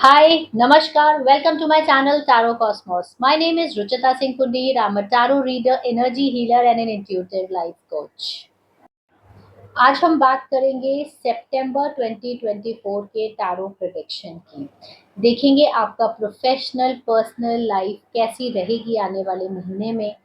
Hi, Namaskar. Welcome to my channel Tarot Cosmos. My name is Ruchita Singh Pundir. I'm a tarot reader, energy healer, and an intuitive life coach. आज हम बात करेंगे सितंबर 2024 के tarot prediction की। देखेंगे आपका professional personal life कैसी रहेगी आने वाले महीने में।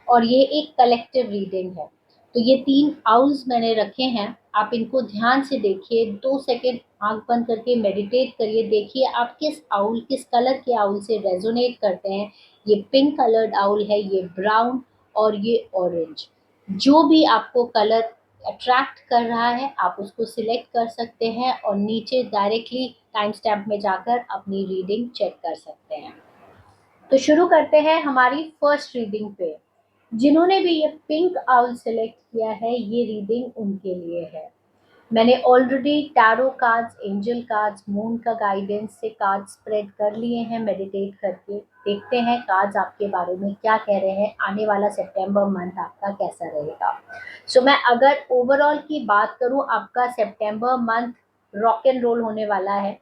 और ये एक कलेक्टिव रीडिंग है। तो ये 3 आउल्स मैंने रखे हैं, आप इनको ध्यान से देखिए। 2 सेकंड आँख बंद करके मेडिटेट करिए, देखिए आप किस कलर के आउल से रेज़ोनेट करते हैं। ये पिंक कलर्ड आउल है, ये ब्राउन और ये ऑरेंज। जो भी आपको कलर अट्रैक्ट कर रहा है आप उसको सिलेक्ट कर सकते हैं और नीचे डायरेक्टली टाइम स्टैम्प में जाकर अपनी रीडिंग चेक कर सकते हैं। तो शुरू करते हैं हमारी फर्स्ट रीडिंग पे। जिन्होंने भी ये पिंक आउल सेलेक्ट किया है, ये रीडिंग उनके लिए है। मैंने already tarot cards, angel cards, moon का गाइडेंस से कार्ड स्प्रेड कर लिए हैं मेडिटेट करके। देखते हैं कार्ड्स आपके बारे में क्या कह रहे हैं, आने वाला सितंबर मंथ आपका कैसा रहेगा। सो मैं अगर ओवरऑल की बात करूं, आपका सितंबर मंथ रॉक एंड रोल होने वाला है।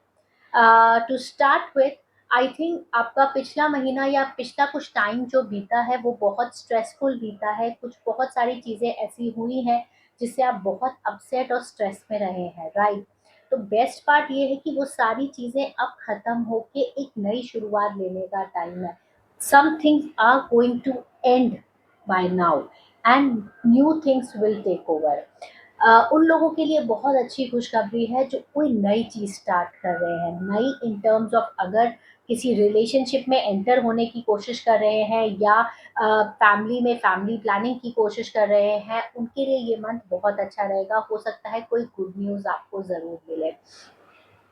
To start with, I think आपका पिछला महीना या पिछला कुछ टाइम जो बीता है वो बहुत स्ट्रेसफुल बीता है। कुछ बहुत सारी चीज़ें ऐसी हुई हैं जिससे आप बहुत अपसेट और स्ट्रेस में रहे हैं, राइट। तो बेस्ट पार्ट ये है कि वो सारी चीज़ें अब ख़त्म होके एक नई शुरुआत लेने का टाइम है। Some things are going to end by now and new things will take over. उन लोगों के लिए बहुत अच्छी खुशखबरी है जो कोई नई चीज़ स्टार्ट कर रहे हैं। नई इन टर्म्स ऑफ, अगर किसी रिलेशनशिप में एंटर होने की कोशिश कर रहे हैं या फैमिली में फैमिली प्लानिंग की कोशिश कर रहे हैं, उनके लिए ये मंथ बहुत अच्छा रहेगा। हो सकता है कोई गुड न्यूज़ आपको ज़रूर मिले।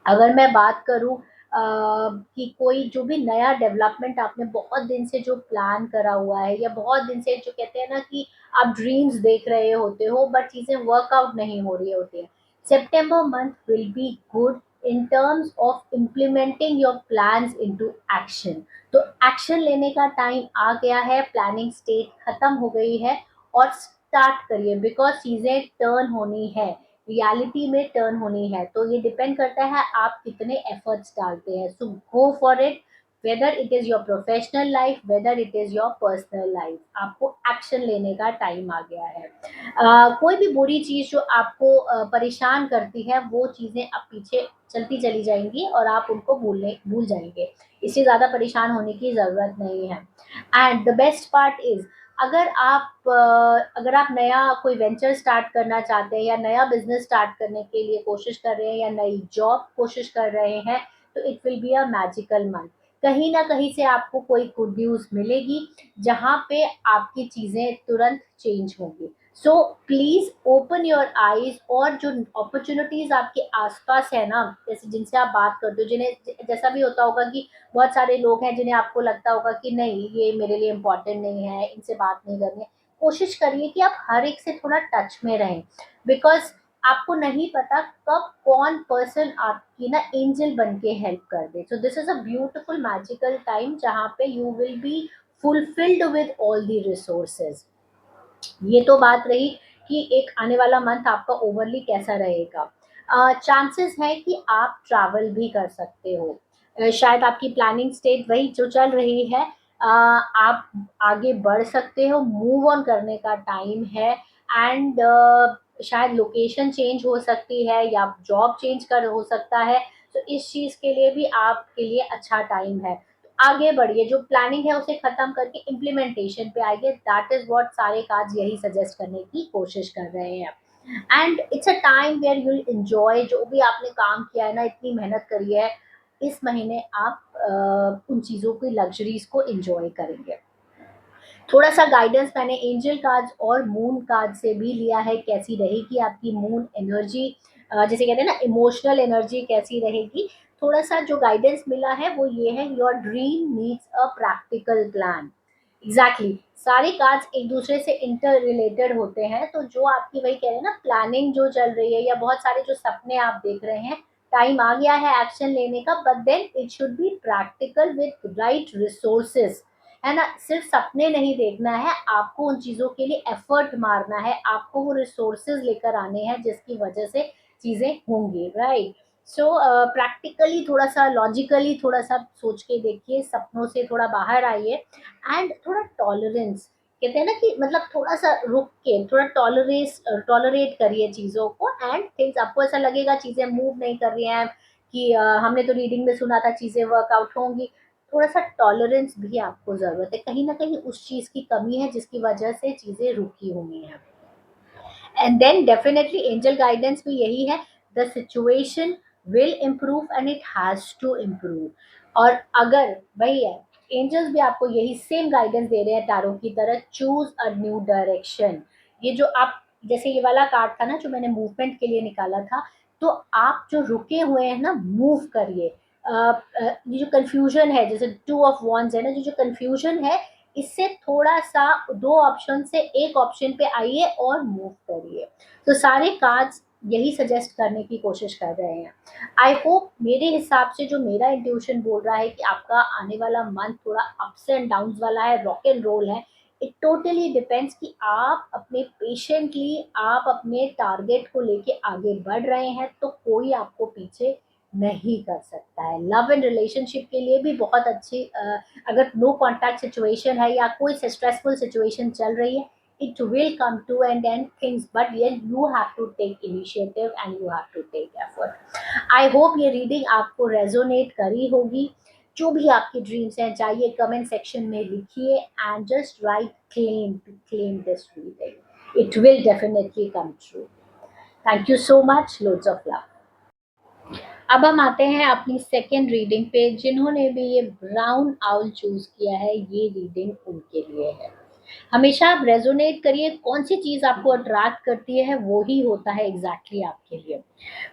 अगर मैं बात करूँ कि कोई जो भी नया डेवलपमेंट आपने बहुत दिन से जो प्लान करा हुआ है या बहुत दिन से जो कहते हैं ना कि आप ड्रीम्स देख रहे होते हो बट चीज़ें वर्कआउट नहीं हो रही होती हैं, September month will be good in terms of implementing your plans into action. तो एक्शन लेने का टाइम आ गया है, प्लानिंग स्टेट खत्म हो गई है और स्टार्ट करिए बिकॉज चीज़ें टर्न होनी है, रियलिटी में टर्न होनी है। तो ये डिपेंड करता है आप कितने एफर्ट्स डालते हैं। So go for it, whether it is your professional life, whether it is your personal life, आपको एक्शन लेने का टाइम आ गया है। कोई भी बुरी चीज़ जो आपको परेशान करती है वो चीज़ें अब पीछे चलती चली जाएंगी और आप उनको भूल जाएंगे। इससे ज़्यादा परेशान होने की ज़रूरत नहीं है। And the best part is, अगर आप नया कोई वेंचर स्टार्ट करना चाहते हैं या नया बिजनेस स्टार्ट करने के लिए कोशिश कर रहे हैं या नई जॉब कोशिश कर रहे हैं, तो it will be a magical month. कहीं ना कहीं से आपको कोई गुड न्यूज़ मिलेगी जहाँ पे आपकी चीज़ें तुरंत चेंज होंगी। So please open your eyes, और जो अपॉर्चुनिटीज़ आपके आसपास है ना, जैसे जिनसे आप बात करते हो, जिन्हें जैसा भी होता होगा कि बहुत सारे लोग हैं जिन्हें आपको लगता होगा कि नहीं ये मेरे लिए इम्पोर्टेंट नहीं है, इनसे बात नहीं करनी है। कोशिश करिए कि आप हर एक से थोड़ा टच में रहें बिकॉज आपको नहीं पता कब कौन पर्सन आपकी ना एंजल बन के हेल्प कर दे। So this is a beautiful magical time जहाँ पे you will be fulfilled with all the resources. ये तो बात रही कि एक आने वाला मंथ आपका ओवरली कैसा रहेगा। चांसेस है कि आप ट्रैवल भी कर सकते हो। शायद आपकी प्लानिंग स्टेट वही जो चल रही है। आप आगे बढ़ सकते हो, मूव ऑन करने का टाइम है। एंड शायद लोकेशन चेंज हो सकती है या जॉब चेंज कर हो सकता है। तो इस चीज़ के लिए भी आपके लिए अच्छा टाइम है। आगे बढ़िए, जो प्लानिंग है उसे खत्म करके इम्प्लीमेंटेशन पे आइए। दैट इज व्हाट सारे काज यही सजेस्ट करने की कोशिश कर रहे हैं। And it's a time where you enjoy, जो भी आपने काम किया है ना, इतनी मेहनत करी है, इस महीने आप उन चीज़ों की लग्जरीज को एंजॉय करेंगे। थोड़ा सा गाइडेंस मैंने एंजल कार्ड्स और मून कार्ड से भी लिया है, कैसी रहेगी आपकी मून एनर्जी, जैसे कहते हैं ना इमोशनल एनर्जी कैसी रहेगी। थोड़ा सा जो गाइडेंस मिला है वो ये है, your dream needs a practical plan. Exactly, सारे कार्ड्स एक दूसरे से इंटर रिलेटेड होते हैं। तो जो आपकी वही कह रहे हैं ना, प्लानिंग जो चल रही है या बहुत सारे जो सपने आप देख रहे हैं, टाइम आ गया है एक्शन लेने का, but then it should be practical with right resources. है ना, सिर्फ सपने नहीं देखना है, आपको उन चीज़ों के लिए एफर्ट मारना है, आपको वो रिसोर्सेज लेकर आने हैं जिसकी वजह से चीज़ें होंगी, राइट। सो प्रैक्टिकली थोड़ा सा, लॉजिकली थोड़ा सा सोच के देखिए, सपनों से थोड़ा बाहर आइए, एंड थोड़ा टॉलरेंस, कहते हैं ना कि मतलब थोड़ा सा रुक के थोड़ा टॉलरेट करिए चीज़ों को, एंड थिंग्स आपको ऐसा लगेगा चीज़ें मूव नहीं कर रही हैं कि हमने तो रीडिंग में सुना था चीज़ें वर्कआउट होंगी, थोड़ा सा टॉलरेंस भी आपको ज़रूरत है, कहीं ना कहीं उस चीज़ की कमी है जिसकी वजह से चीज़ें रुकी हुई हैं। And then definitely angel guidance भी यही है, the situation will improve and it has to improve. और अगर वही है, एंजल्स भी आपको यही सेम गाइडेंस दे रहे हैं टैरो की तरह, चूज अ न्यू डायरेक्शन। ये जो आप, जैसे ये वाला कार्ड था ना जो मैंने मूवमेंट के लिए निकाला था, तो आप जो रुके हुए हैं ना, मूव करिए। ये जो कंफ्यूजन है, जैसे टू ऑफ वॉन्ड्स है ना, जो कंफ्यूजन है, इससे थोड़ा सा दो ऑप्शन से एक ऑप्शन पे आइए और मूव करिए। तो सारे कार्ड्स यही सजेस्ट करने की कोशिश कर रहे हैं। आई होप, मेरे हिसाब से जो मेरा इंट्यूशन बोल रहा है कि आपका आने वाला मंथ थोड़ा अप्स एंड डाउन्स वाला है, रॉक एंड रोल है। इट टोटली डिपेंड्स कि आप अपने पेशेंटली आप अपने टारगेट को लेके आगे बढ़ रहे हैं, तो कोई आपको पीछे नहीं कर सकता है। लव एंड रिलेशनशिप के लिए भी बहुत अच्छी, अगर नो कॉन्टैक्ट सिचुएशन है या कोई स्ट्रेसफुल सिचुएशन चल रही है, it will come to an end things, but yes, you have to take initiative and you have to take effort. I hope ये रीडिंग आपको रेजोनेट करी होगी। जो भी आपकी ड्रीम्स हैं चाहिए कमेंट सेक्शन में लिखिए, and just write claim to claim this reading, it will definitely come true. Thank you so much, loads of love. अब हम आते हैं अपनी सेकेंड रीडिंग पे। जिन्होंने भी ये ब्राउन आउल चूज किया है, ये रीडिंग उनके लिए है। हमेशा आप रेजोनेट करिए, कौन सी चीज आपको अट्रैक्ट करती है वो ही होता है एग्जैक्टली आपके लिए।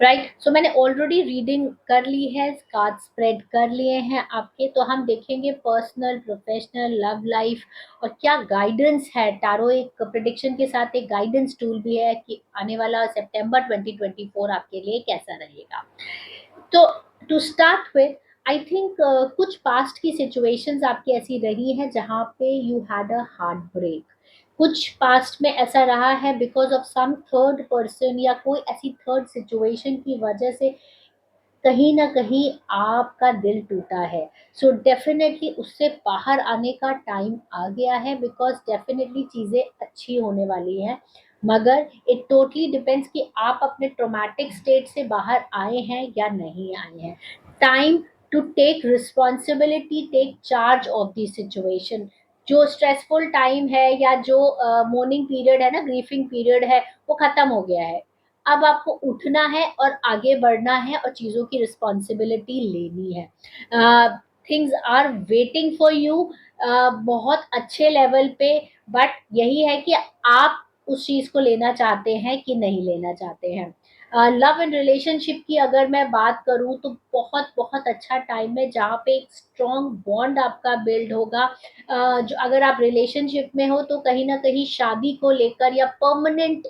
राइट, सो मैंने ऑलरेडी रीडिंग कर ली है, कार्ड स्प्रेड कर लिए हैं आपके, तो हम देखेंगे पर्सनल, प्रोफेशनल, लव लाइफ, और क्या गाइडेंस है। टारो एक प्रिडिक्शन के साथ एक गाइडेंस टूल भी है कि आने वाला सितंबर 2024 आपके लिए कैसा रहेगा। तो to start with, I think कुछ पास्ट की सिचुएशंस आपकी ऐसी रही हैं जहाँ पे you had a heart break. कुछ पास्ट में ऐसा रहा है because of some third person या कोई ऐसी थर्ड सिचुएशन की वजह से कहीं ना कहीं आपका दिल टूटा है। सो डेफिनेटली उससे बाहर आने का टाइम आ गया है, बिकॉज डेफिनेटली चीज़ें अच्छी होने वाली हैं। मगर इट टोटली डिपेंड्स कि आप अपने ट्रोमैटिक स्टेट से बाहर आए हैं या नहीं आए हैं। Time to take responsibility, take charge of the situation. जो स्ट्रेसफुल टाइम है या जो मोर्निंग पीरियड है ना, ग्रीफिंग पीरियड है, वो खत्म हो गया है। अब आपको उठना है और आगे बढ़ना है और चीज़ों की रिस्पॉन्सिबिलिटी लेनी है। Things are waiting for you बहुत अच्छे लेवल पे। बट यही है कि आप उस चीज़ को लेना चाहते हैं कि नहीं लेना चाहते हैं। लव एंड रिलेशनशिप की अगर मैं बात करूं तो बहुत बहुत अच्छा टाइम है जहाँ पे एक स्ट्रॉन्ग बॉन्ड आपका बिल्ड होगा। जो अगर आप रिलेशनशिप में हो तो कहीं ना कहीं शादी को लेकर या परमानेंट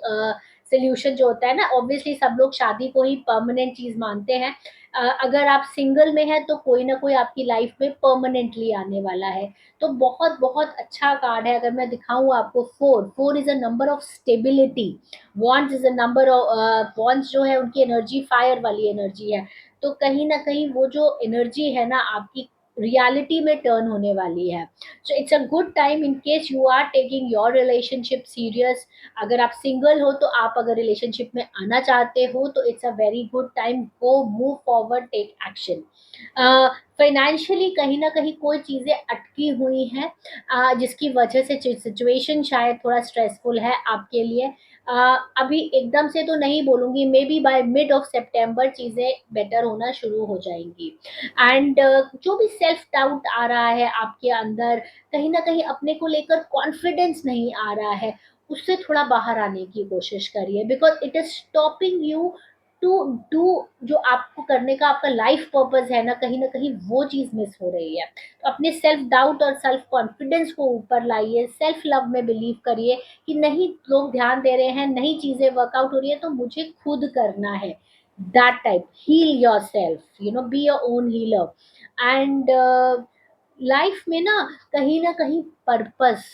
सोल्यूशन जो होता है ना, ऑब्वियसली सब लोग शादी को ही परमानेंट चीज मानते हैं। अगर आप सिंगल में हैं तो कोई ना कोई आपकी लाइफ में परमानेंटली आने वाला है। तो बहुत बहुत अच्छा कार्ड है। अगर मैं दिखाऊं आपको, four, four is a number of stability. Wants is a number of, wants जो है उनकी एनर्जी फायर वाली एनर्जी है। तो कहीं ना कहीं वो जो एनर्जी है ना आपकी रियलिटी में टर्न होने वाली है। So it's a good time in case you are taking your relationship serious. अगर आप सिंगल हो तो आप अगर रिलेशनशिप में आना चाहते हो तो it's a very good time, go move forward, take action. Financially कहीं ना कहीं कोई चीज़ें अटकी हुई हैं, जिसकी वजह से सिचुएशन शायद थोड़ा स्ट्रेसफुल है आपके लिए। अभी एकदम से तो नहीं बोलूँगी, maybe by mid of September चीज़ें बेटर होना शुरू हो जाएंगी। एंड जो भी सेल्फ डाउट आ रहा है आपके अंदर, कहीं ना कहीं अपने को लेकर कॉन्फिडेंस नहीं आ रहा है, उससे थोड़ा बाहर आने की कोशिश करिए, because it is stopping you to do जो आपको करने का आपका लाइफ पर्पस है ना कहीं वो चीज़ मिस हो रही है। तो अपने सेल्फ डाउट और सेल्फ कॉन्फिडेंस को ऊपर लाइए, सेल्फ लव में बिलीव करिए कि नहीं, लोग ध्यान दे रहे हैं, नई चीज़ें वर्कआउट हो रही है तो मुझे खुद करना है। That type, heal your self, you know, be your own healer. And life में ना कहीं purpose,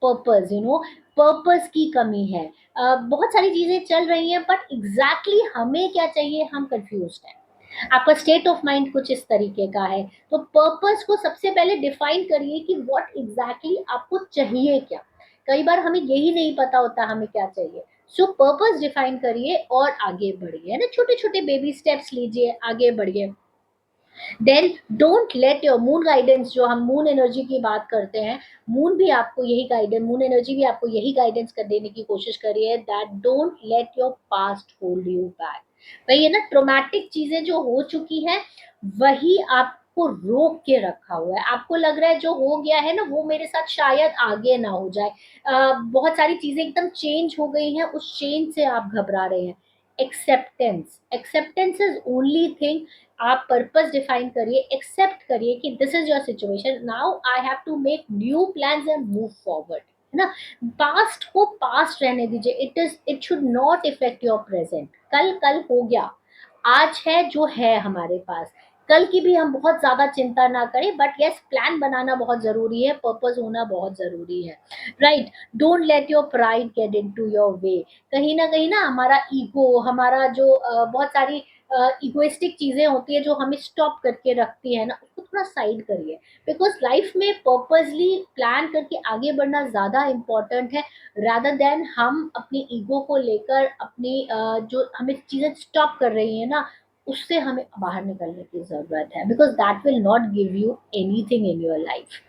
purpose, you know, purpose की कमी है। बहुत सारी चीजें चल रही हैं बट एग्जैक्टली हमें क्या चाहिए, हम कंफ्यूज हैं। आपका स्टेट ऑफ माइंड कुछ इस तरीके का है। तो पर्पस को सबसे पहले डिफाइन करिए कि व्हाट एग्जैक्टली आपको चाहिए क्या। कई बार हमें यही नहीं पता होता हमें क्या चाहिए। सो पर्पस डिफाइन करिए और आगे बढ़िए, है ना, छोटे छोटे बेबी स्टेप्स लीजिए, आगे बढ़िए। Then don't let your moon guidance, जो हम मून एनर्जी की बात करते हैं, मून भी आपको यही गाइडेंस, मून एनर्जी भी आपको यही गाइडेंस कर देने की कोशिश कर रही है, that don't let your past hold you back. वही है ना, ट्रोमैटिक चीजें जो हो चुकी हैं वही आपको रोक के रखा हुआ है। आपको लग रहा है जो हो गया है ना वो मेरे साथ शायद आगे ना हो जाए। बहुत सारी चीजें एकदम चेंज हो गई हैं, उस चेंज से आप घबरा रहे हैं। Acceptance, acceptance is only thing. आप पर्पस डिफाइन करिए, एक्सेप्ट करिए कि this is your situation, now I have to make new plans and move forward, है ना। पास्ट को पास्ट रहने दीजिए, it should not affect your present. कल कल हो गया, आज है जो है हमारे पास। कल की भी हम बहुत ज्यादा चिंता ना करें, बट यस प्लान बनाना बहुत जरूरी है, पर्पस होना बहुत जरूरी है, right. Don't let your pride get into your way. कहीं ना हमारा ईगो, हमारा जो बहुत सारी इगोइस्टिक चीजें होती है जो हमें स्टॉप करके रखती है ना, उसको थोड़ा साइड करिए। बिकॉज लाइफ में पर्पसली प्लान करके आगे बढ़ना ज्यादा इम्पोर्टेंट है, रादर देन हम अपनी ईगो को लेकर अपनी जो हमें चीजें स्टॉप कर रही है ना, उससे हमें बाहर निकलने की जरूरत है, because that will not give you anything in your life.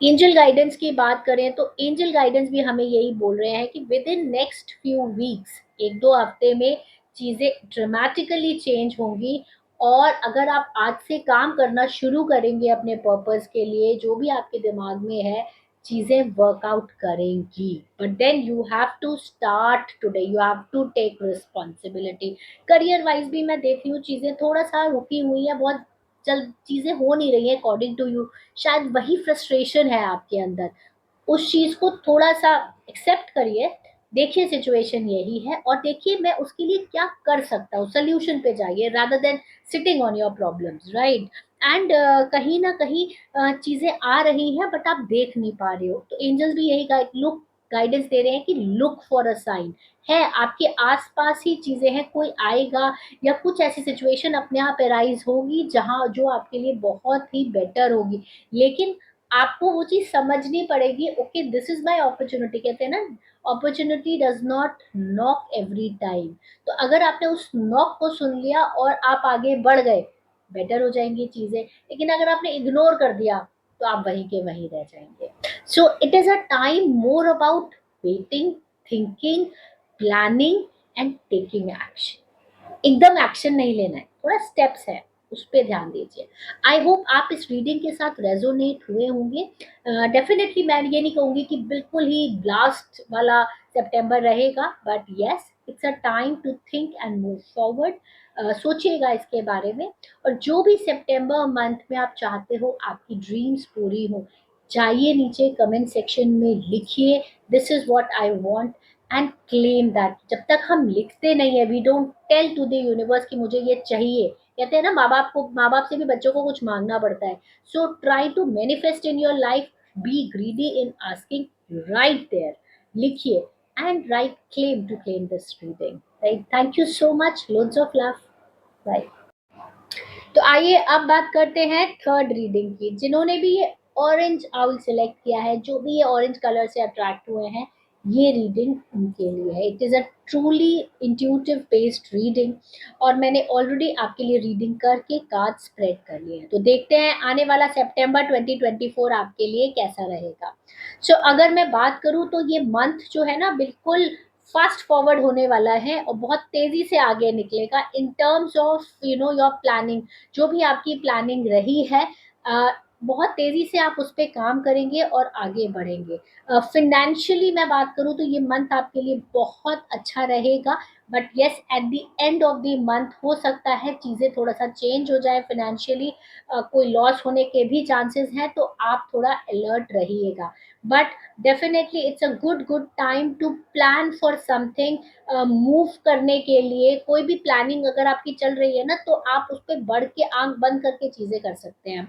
Angel guidance की बात करें तो एंजल गाइडेंस भी हमें यही बोल रहे हैं कि with in next few weeks, एक दो हफ्ते में चीजें ड्रामेटिकली चेंज होंगी। और अगर आप आज से काम करना शुरू करेंगे अपने पर्पस के लिए, जो भी आपके दिमाग में है, चीजें वर्कआउट करेंगी। But then you have to start today, you have to take responsibility. Career wise भी मैं देख रही हूँ चीजें थोड़ा सा रुकी हुई है, बहुत जल्द चीजें हो नहीं रही है अकॉर्डिंग टू यू। शायद वही फ्रस्ट्रेशन है आपके अंदर, उस चीज को थोड़ा सा एक्सेप्ट करिए। देखिए सिचुएशन यही है और देखिए मैं उसके लिए क्या कर सकता हूँ, सोल्यूशन पे जाइए rather than sitting on your problems, right. And कहीं ना कहीं चीजें आ रही हैं बट आप देख नहीं पा रहे हो, तो एंजल्स भी यही लुक गाइडेंस दे रहे हैं कि लुक फॉर अ साइन। है आपके आसपास ही चीजें हैं, कोई आएगा या कुछ ऐसी सिचुएशन अपने आप अराइज होगी जहां जो आपके लिए बहुत ही बेटर होगी। लेकिन आपको वो चीज समझनी पड़ेगी, okay this is my opportunity, कहते हैं ना, opportunity does not knock every time. तो अगर आपने उस नॉक को सुन लिया और आप आगे बढ़ गए, बेटर हो जाएंगी चीजें। लेकिन अगर आपने इग्नोर कर दिया तो आप वहीं के वहीं रह जाएंगे। So it is a time more about waiting, thinking, planning and taking action. एकदम एक्शन नहीं लेना है, थोड़ा स्टेप्स है, उस पर ध्यान दीजिए। आई होप आप इस रीडिंग के साथ रेजोनेट हुए होंगे। डेफिनेटली मैं ये नहीं कहूँगी कि बिल्कुल ही ब्लास्ट वाला सितंबर रहेगा, but yes it's a time to think and move forward. सोचिएगा इसके बारे में। और जो भी सितंबर मंथ में आप चाहते हो आपकी ड्रीम्स पूरी हो, जाइए नीचे कमेंट सेक्शन में लिखिए this is what I want and claim that. जब तक हम लिखते नहीं है, we don't tell to the universe कि मुझे ये चाहिए। कहते हैं ना, माँ बाप से भी बच्चों को कुछ मांगना पड़ता है। So try to manifest in your life, be greedy in asking, right there, लिखिए and write claim to claim this reading, right. Thank you so much, loads of love, bye. तो आइए अब बात करते हैं थर्ड रीडिंग की। जिन्होंने भी ये ऑरेंज आउल सिलेक्ट किया है, जो भी ये ऑरेंज कलर से अट्रैक्ट हुए हैं, ये रीडिंग उनके लिए है। It is a truly intuitive based reading. और मैंने ऑलरेडी आपके लिए रीडिंग करके कार्ड स्प्रेड कर लिए हैं, तो देखते हैं आने वाला सितंबर 2024 आपके लिए कैसा रहेगा। सो अगर मैं बात करूँ तो ये मंथ जो है ना बिल्कुल फास्ट फॉरवर्ड होने वाला है और बहुत तेजी से आगे निकलेगा इन टर्म्स ऑफ योर प्लानिंग। जो भी आपकी प्लानिंग रही है, अ, बहुत तेजी से आप उस पर काम करेंगे और आगे बढ़ेंगे। फिनेंशियली मैं बात करूँ तो ये मंथ आपके लिए बहुत अच्छा रहेगा। But yes at the end of the month हो सकता है चीज़ें थोड़ा सा चेंज हो जाए फिनेंशियली, कोई लॉस होने के भी चांसेस हैं, तो आप थोड़ा अलर्ट रहिएगा। But definitely it's a good time to plan for something. Move करने के लिए कोई भी प्लानिंग अगर आपकी चल रही है ना, तो आप उस पर बढ़ के आंख बंद करके चीजें कर सकते हैं,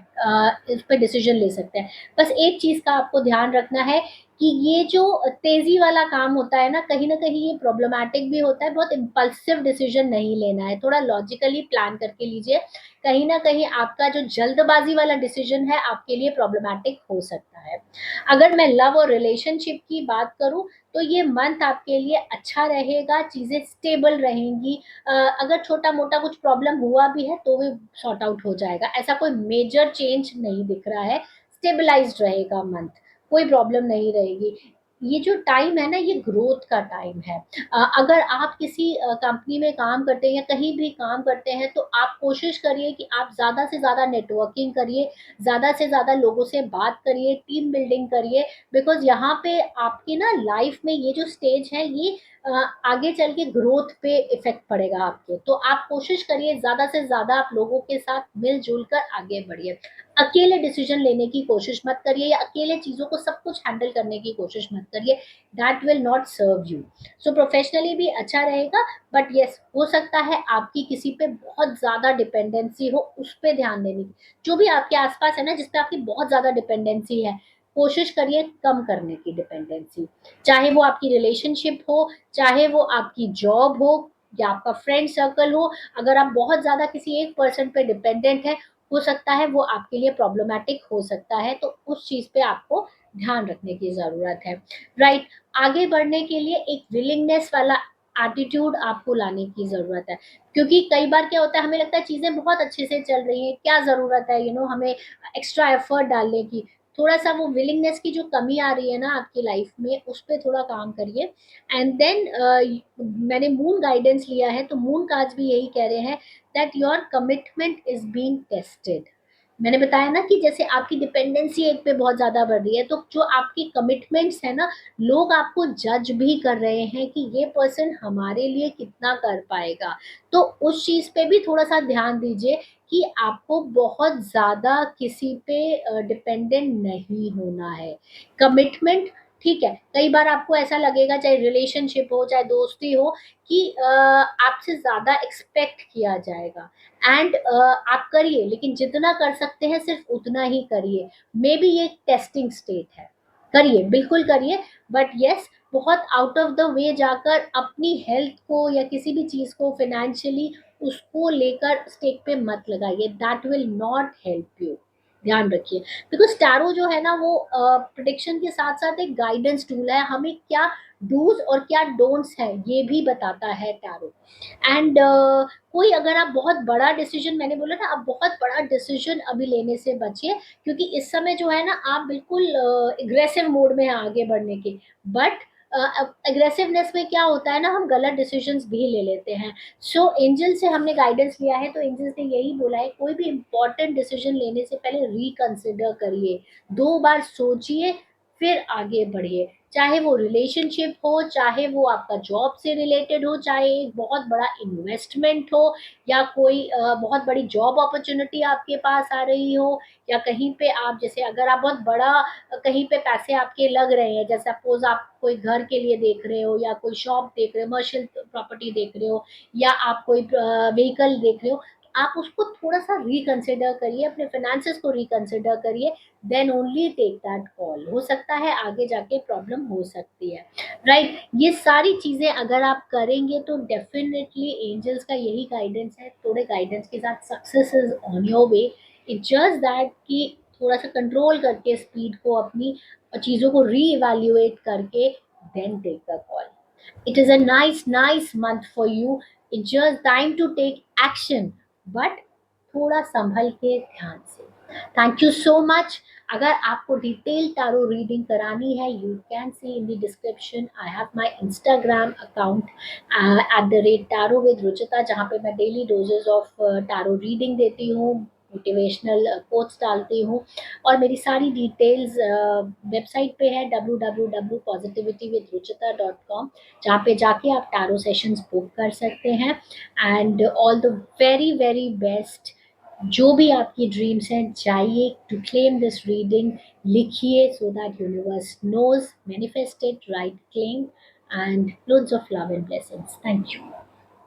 इस पर डिसीजन ले सकते हैं। बस एक चीज का आपको ध्यान रखना है कि ये जो तेज़ी वाला काम होता है ना कहीं ये प्रॉब्लमैटिक भी होता है, बहुत इम्पल्सिव डिसीज़न नहीं लेना है, थोड़ा लॉजिकली प्लान करके लीजिए। कहीं न कहीं आपका जो जल्दबाज़ी वाला डिसीज़न है, आपके लिए प्रॉब्लमैटिक हो सकता है। अगर मैं लव और रिलेशनशिप की बात करूँ, तो ये मंथ आपके लिए अच्छा रहेगा, चीज़ें स्टेबल रहेंगी। अगर छोटा-मोटा कुछ प्रॉब्लम हुआ भी है, तो वो सॉर्ट आउट हो जाएगा। ऐसा कोई मेजर चेंज नहीं दिख रहा है, स्टेबलाइज़्ड रहेगा मंथ। कोई प्रॉब्लम नहीं रहेगी। ये जो टाइम है ना, ये ग्रोथ का टाइम है। अगर आप किसी कंपनी में काम करते हैं या कहीं भी काम करते हैं, तो आप कोशिश करिए कि आप ज़्यादा से ज़्यादा नेटवर्किंग करिए, ज़्यादा से ज़्यादा लोगों से बात करिए, टीम बिल्डिंग करिए, बिकॉज़ यहाँ पे आपकी ना लाइफ में ये जो स्टेज है, ये अ, आगे चल के ग्रोथ पे इफ़ेक्ट पड़ेगा आपके। तो आप कोशिश करिए ज़्यादा से ज़्यादा आप लोगों के साथ मिल-जुल कर आगे बढ़िए। अकेले डिसीजन लेने की कोशिश मत करिए या अकेले चीज़ों को सब कुछ हैंडल करने की कोशिश मत करिए, that will not serve you. So professionally भी अच्छा रहेगा, बट येस, हो सकता है आपकी किसी पे बहुत ज़्यादा डिपेंडेंसी हो, उस पे ध्यान देने की। जो भी आपके आस-पास है ना जिस पे आपकी बहुत ज़्यादा डिपेंडेंसी है, कोशिश करिए कम करने की डिपेंडेंसी। चाहे वो आपकी रिलेशनशिप हो, चाहे वो आपकी जॉब हो या आपका फ्रेंड सर्कल हो, अगर आप बहुत ज़्यादा किसी एक पर्सन पे डिपेंडेंट हैं, हो सकता है वो आपके लिए प्रॉब्लमैटिक हो सकता है, तो उस चीज़ पे आपको ध्यान रखने की ज़रूरत है। राइट, आगे बढ़ने के लिए एक विलिंगनेस वाला एटीट्यूड आपको लाने की ज़रूरत है, क्योंकि कई बार क्या होता है, हमें लगता है चीज़ें बहुत अच्छे से चल रही हैं, क्या ज़रूरत है हमें एक्स्ट्रा एफर्ट डालने की। थोड़ा-सा वो विलिंगनेस की जो कमी आ रही है ना आपकी लाइफ में, उस पे थोड़ा काम करिए। एंड देन मैंने मून गाइडेंस लिया है, तो मून कार्ड्स भी यही कह रहे हैं that your commitment is being tested. मैंने बताया ना कि जैसे आपकी डिपेंडेंसी एक पे बहुत ज़्यादा बढ़ रही है, तो जो आपकी कमिटमेंट्स है ना, लोग आपको जज भी कर रहे हैं कि ये पर्सन हमारे लिए कितना कर पाएगा। तो उस चीज़ पे भी थोड़ा-सा ध्यान दीजिए कि आपको बहुत ज़्यादा किसी पे डिपेंडेंट नहीं होना है। कमिटमेंट ठीक है, कई बार आपको ऐसा लगेगा, चाहे रिलेशनशिप हो, चाहे दोस्ती हो, कि आपसे ज़्यादा एक्सपेक्ट किया जाएगा। एंड आप करिए, लेकिन जितना कर सकते हैं सिर्फ उतना ही करिए। मे बी ये टेस्टिंग स्टेट है, करिए, बिल्कुल करिए, बट यस, बहुत आउट ऑफ द वे जाकर अपनी हेल्थ को या किसी भी चीज़ को फाइनेंशियली उसको लेकर स्टेक पे मत लगाइए, that will not help you. ध्यान रखिए, बिकॉज टैरो जो है ना वो प्रिडिक्शन के साथ साथ एक गाइडेंस टूल है, हमें क्या डूज और क्या डोंट्स है ये भी बताता है टैरो। एंड कोई अगर आप बहुत बड़ा डिसीजन, मैंने बोला ना, आप बहुत बड़ा डिसीजन अभी लेने से बचिए, क्योंकि इस समय जो है ना आप बिल्कुल एग्रेसिव मोड में हैं आगे बढ़ने के। बट एग्रेसिवनेस में क्या होता है ना, हम गलत डिसीजंस भी ले लेते हैं। सो एंजल से हमने गाइडेंस लिया है, तो एंजल्स ने यही बोला है, कोई भी इंपॉर्टेंट डिसीजन लेने से पहले रिकंसिडर करिए, 2 बार सोचिए, फिर आगे बढ़िए। चाहे वो रिलेशनशिप हो, चाहे वो आपका जॉब से रिलेटेड हो, चाहे एक बहुत बड़ा इन्वेस्टमेंट हो, या कोई बहुत बड़ी जॉब अपॉर्चुनिटी आपके पास आ रही हो, या कहीं पे आप, जैसे अगर आप बहुत बड़ा कहीं पे पैसे आपके लग रहे हैं, जैसे सपोज आप कोई घर के लिए देख रहे हो, या कोई शॉप देख रहे हो, कमर्शियल प्रॉपर्टी देख रहे हो, या आप कोई व्हीकल देख रहे हो, तो आप उसको थोड़ा सा रिकंसिडर करिए, अपने फाइनेंसेस को रिकंसिडर करिए, then only take that call. हो सकता है आगे जाके प्रॉब्लम हो सकती है। राइट, ये सारी चीज़ें अगर आप करेंगे तो डेफिनेटली एंजल्स का यही गाइडेंस है, थोड़े गाइडेंस के साथ success is on your way. It just that कि थोड़ा सा कंट्रोल करके स्पीड को अपनी, चीज़ों को री-इवैल्यूएट करके then take the call. It is a nice month for you. It's just time to take action, but थोड़ा संभल के ध्यान से। Thank you so much. अगर आपको डिटेल टारो रीडिंग करानी है, you can see in the description I have my Instagram account @tarot with Ruchita, जहाँ पे मैं daily doses of tarot reading देती हूँ, मोटिवेशनल कोट्स डालती हूँ, और मेरी सारी डिटेल्स वेबसाइट पे है www.positivitywithruchita.com, जहाँ पे जाके आप टैरो सेशंस बुक कर सकते हैं। And all the very very best. जो भी आपकी ड्रीम्स हैं, जाइए टू क्लेम दिस रीडिंग, लिखिए, so that universe knows, manifest it, right, claim, and loads of love and blessings. Thank you.